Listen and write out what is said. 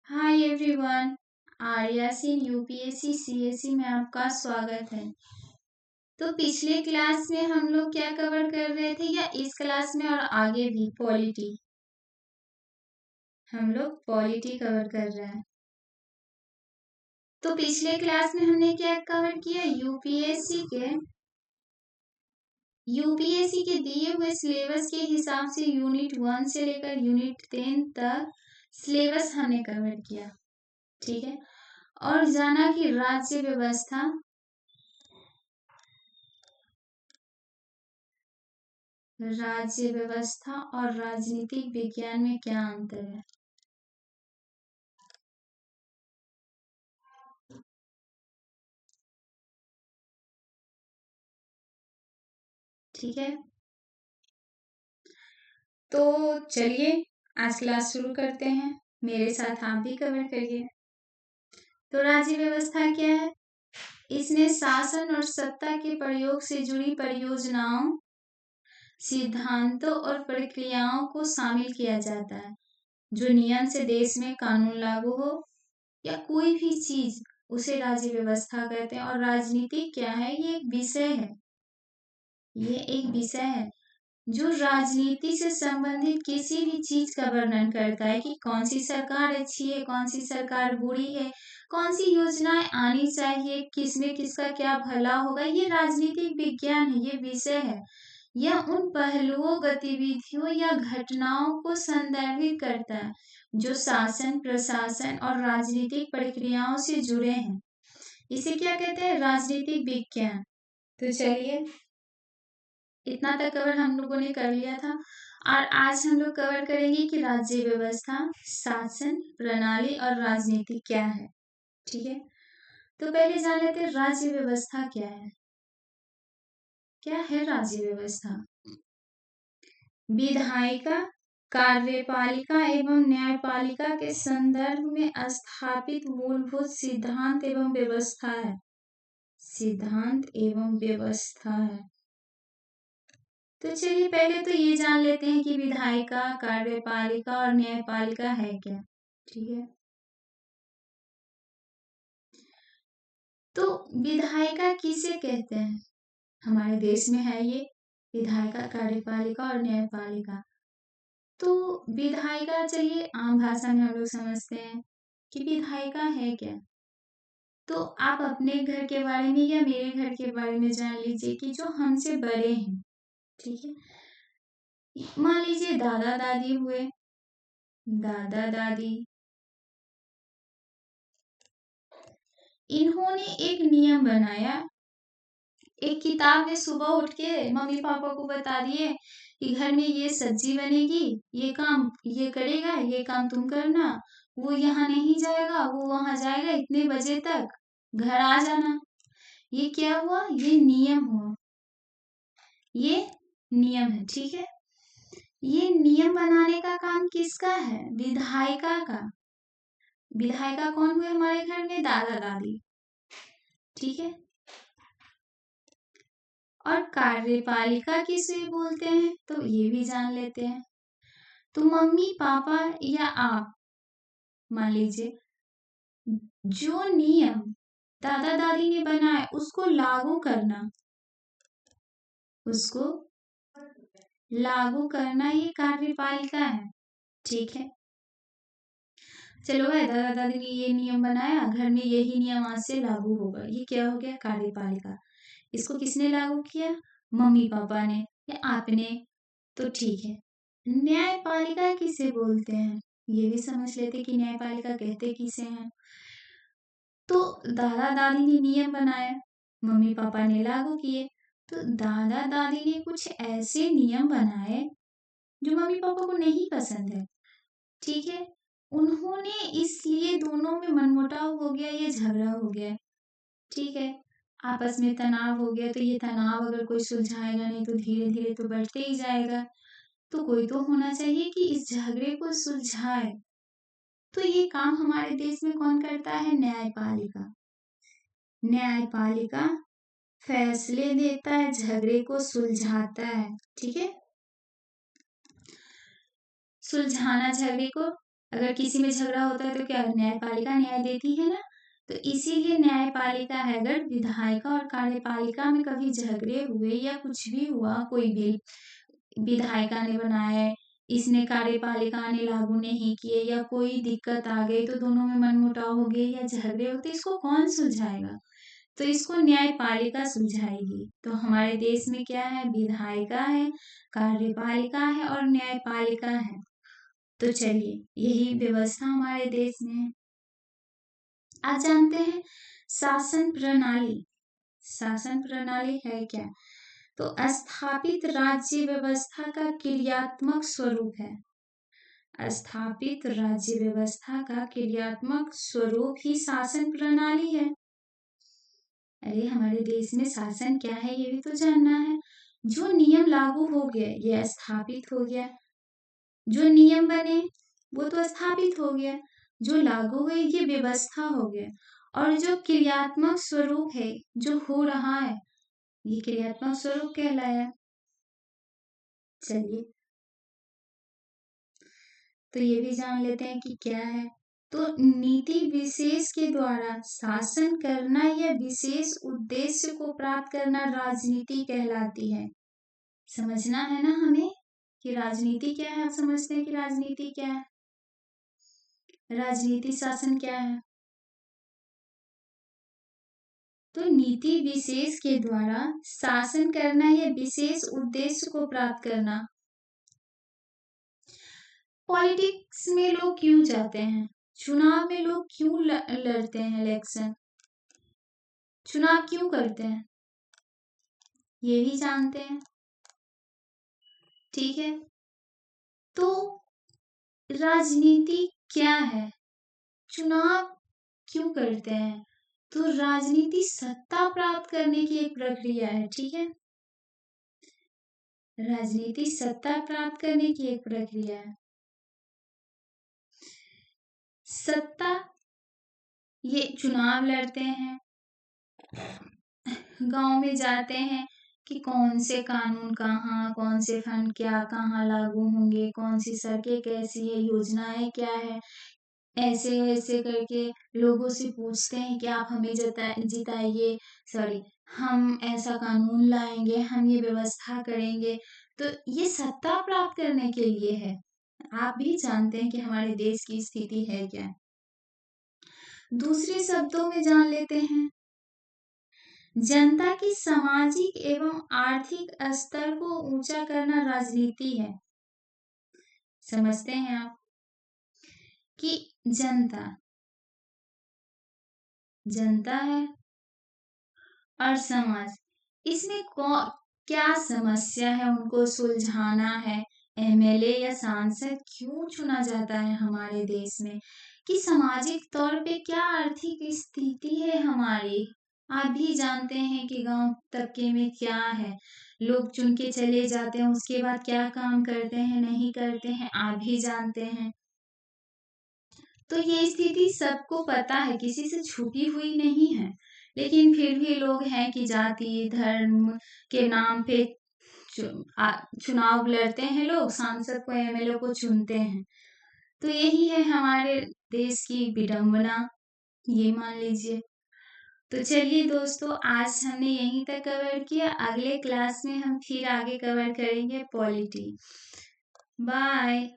Hi everyone, Arya Singh UPSC CSC में आपका स्वागत है। तो पिछले क्लास में हम लोग क्या कवर कर रहे थे या इस क्लास में और आगे भी पॉलिटी, हम लोग पॉलिटी कवर कर रहे हैं। तो पिछले क्लास में हमने क्या कवर किया, यूपीएससी के दिए हुए सिलेबस के हिसाब से यूनिट 1 से लेकर यूनिट 10 तक सिलेबस हमने कवर किया, ठीक है। और जाना कि राज्य व्यवस्था और राजनीतिक विज्ञान में क्या अंतर है। ठीक है, तो चलिए आज क्लास शुरू करते हैं। मेरे साथ आप भी कवर करिए। तो राज्य व्यवस्था क्या है? इसमें शासन और सत्ता के प्रयोग से जुड़ी परियोजनाओं, सिद्धांतों और प्रक्रियाओं को शामिल किया जाता है। जो नियम से देश में कानून लागू हो या कोई भी चीज, उसे राज्य व्यवस्था कहते हैं। और राजनीति क्या है? ये एक विषय है जो राजनीति से संबंधित किसी भी चीज का वर्णन करता है कि कौन सी सरकार अच्छी है, कौन सी सरकार बुरी है, कौन सी योजनाएं आनी चाहिए, किसमें किसका क्या भला होगा। ये राजनीतिक विज्ञान है, ये विषय है। यह उन पहलुओं, गतिविधियों या घटनाओं को संदर्भित करता है जो शासन, प्रशासन और राजनीतिक प्रक्रियाओं से जुड़े हैं। इसे क्या कहते हैं? राजनीतिक विज्ञान। तो चलिए, इतना तक कवर हम लोगों ने कर लिया था और आज हम लोग कवर करेंगे कि राज्य व्यवस्था, शासन प्रणाली और राजनीति क्या है। ठीक है, तो पहले जान लेते हैं राज्य व्यवस्था क्या है। क्या है राज्य व्यवस्था? विधायिका, कार्यपालिका एवं न्यायपालिका के संदर्भ में स्थापित मूलभूत सिद्धांत एवं व्यवस्था है। तो चलिए पहले तो ये जान लेते हैं कि विधायिका, कार्यपालिका और न्यायपालिका है क्या। ठीक है, तो विधायिका किसे कहते हैं? हमारे देश में है ये विधायिका, कार्यपालिका और न्यायपालिका। तो विधायिका, चलिए आम भाषा में हम लोग समझते हैं कि विधायिका है क्या। तो आप अपने घर के बारे में या मेरे घर के बारे में जान लीजिए कि जो हमसे बड़े हैं, ठीक है। मान लीजिए दादा दादी हुए, दादा दादी, इन्होंने एक नियम बनाया। एक किताब में सुबह उठ के मम्मी पापा को बता दिए कि घर में ये सब्जी बनेगी, ये काम ये करेगा, ये काम तुम करना, वो यहाँ नहीं जाएगा, वो वहां जाएगा, इतने बजे तक घर आ जाना। ये क्या हुआ? ये नियम हुआ, ये नियम है। ठीक है, ये नियम बनाने का काम किसका है? विधायिका का। विधायिका कौन हुए हमारे घर में? दादा दादी। ठीक है, और कार्यपालिका किसे बोलते हैं तो ये भी जान लेते हैं। तो मम्मी पापा या आप, मान लीजिए जो नियम दादा दादी ने बनाए उसको लागू करना ये कार्यपालिका है। ठीक है, चलो भाई दादा दादी ने ये नियम बनाया, घर में यही नियम आज से लागू होगा, ये क्या हो गया? कार्यपालिका। इसको किसने लागू किया? मम्मी पापा ने या आपने। तो ठीक है, न्यायपालिका किसे बोलते हैं ये भी समझ लेते कि न्यायपालिका कहते किसे हैं। तो दादा दादी ने नियम बनाया, मम्मी पापा ने लागू किए। तो दादा दादी ने कुछ ऐसे नियम बनाए जो मम्मी पापा को नहीं पसंद है। ठीक है, उन्होंने इसलिए दोनों में मनमुटाव हो गया, ये झगड़ा हो गया। ठीक है, आपस में तनाव हो गया। तो ये तनाव अगर कोई सुलझाएगा नहीं तो धीरे धीरे तो बढ़ते ही जाएगा। तो कोई तो होना चाहिए कि इस झगड़े को सुलझाए। तो ये काम हमारे देश में कौन करता है? न्यायपालिका। न्यायपालिका फैसले देता है, झगड़े को सुलझाता है। ठीक है, सुलझाना झगड़े को, अगर किसी में झगड़ा होता है तो क्या न्यायपालिका न्याय देती है ना। तो इसीलिए न्यायपालिका है। अगर विधायिका और कार्यपालिका में कभी झगड़े हुए या कुछ भी हुआ, कोई बिल विधायिका ने बनाए, इसने कार्यपालिका ने लागू नहीं किए, या कोई दिक्कत आ गई तो दोनों में मनमुटाव हो गए या झगड़े होते, इसको कौन सुलझाएगा? तो इसको न्यायपालिका सुलझाएगी। तो हमारे देश में क्या है? विधायिका है, कार्यपालिका है और न्यायपालिका है। तो चलिए, यही व्यवस्था हमारे देश में है। आज जानते हैं शासन प्रणाली। शासन प्रणाली है क्या? तो स्थापित राज्य व्यवस्था का क्रियात्मक स्वरूप है। स्थापित राज्य व्यवस्था का क्रियात्मक स्वरूप ही शासन प्रणाली है। अरे हमारे देश में शासन क्या है ये भी तो जानना है। जो नियम लागू हो गए ये स्थापित हो गया, जो नियम बने वो तो स्थापित हो गया, जो लागू हुए ये व्यवस्था हो गया, और जो क्रियात्मक स्वरूप है जो हो रहा है ये क्रियात्मक स्वरूप कहलाया। चलिए, तो ये भी जान लेते हैं कि क्या है। तो नीति विशेष के द्वारा शासन करना या विशेष उद्देश्य को प्राप्त करना राजनीति कहलाती है। समझना है ना हमें कि राजनीति क्या है। आप समझते हैं कि राजनीति क्या है? राजनीति शासन क्या है? तो नीति विशेष के द्वारा शासन करना या विशेष उद्देश्य को प्राप्त करना। पॉलिटिक्स में लोग क्यों जाते हैं? चुनाव में लोग क्यों लड़ते हैं? इलेक्शन, चुनाव क्यों करते हैं ये भी जानते हैं। ठीक है, तो राजनीति क्या है? चुनाव क्यों करते हैं? तो राजनीति सत्ता प्राप्त करने की एक प्रक्रिया है। ठीक है, राजनीति सत्ता प्राप्त करने की एक प्रक्रिया है। सत्ता, ये चुनाव लड़ते हैं, गांव में जाते हैं कि कौन से कानून कहाँ, कौन से फंड क्या कहाँ लागू होंगे, कौन सी सड़कें कैसी है, योजनाएं क्या है, ऐसे ऐसे करके लोगों से पूछते हैं कि आप हमें जिताइए, सॉरी हम ऐसा कानून लाएंगे, हम ये व्यवस्था करेंगे। तो ये सत्ता प्राप्त करने के लिए है। आप भी जानते हैं कि हमारे देश की स्थिति है क्या। दूसरे शब्दों में जान लेते हैं, जनता की सामाजिक एवं आर्थिक स्तर को ऊंचा करना राजनीति है। समझते हैं आप कि जनता है और समाज, इसमें क्या समस्या है उनको सुलझाना है। एमएलए या सांसद क्यों चुना जाता है हमारे देश में? कि सामाजिक तौर पे क्या आर्थिक स्थिति है हमारी। आप भी जानते हैं कि गांव तबके में क्या है, लोग चुन के चले जाते हैं, उसके बाद क्या काम करते हैं नहीं करते हैं आप भी जानते हैं। तो ये स्थिति सबको पता है, किसी से छुपी हुई नहीं है। लेकिन फिर भी लोग हैं कि जाति धर्म के नाम पे चुनाव लड़ते हैं, लोग सांसद को एमएलए को चुनते हैं। तो यही है हमारे देश की विडंबना, ये मान लीजिए। तो चलिए दोस्तों, आज हमने यहीं तक कवर किया। अगले क्लास में हम फिर आगे कवर करेंगे पॉलिटी। बाय।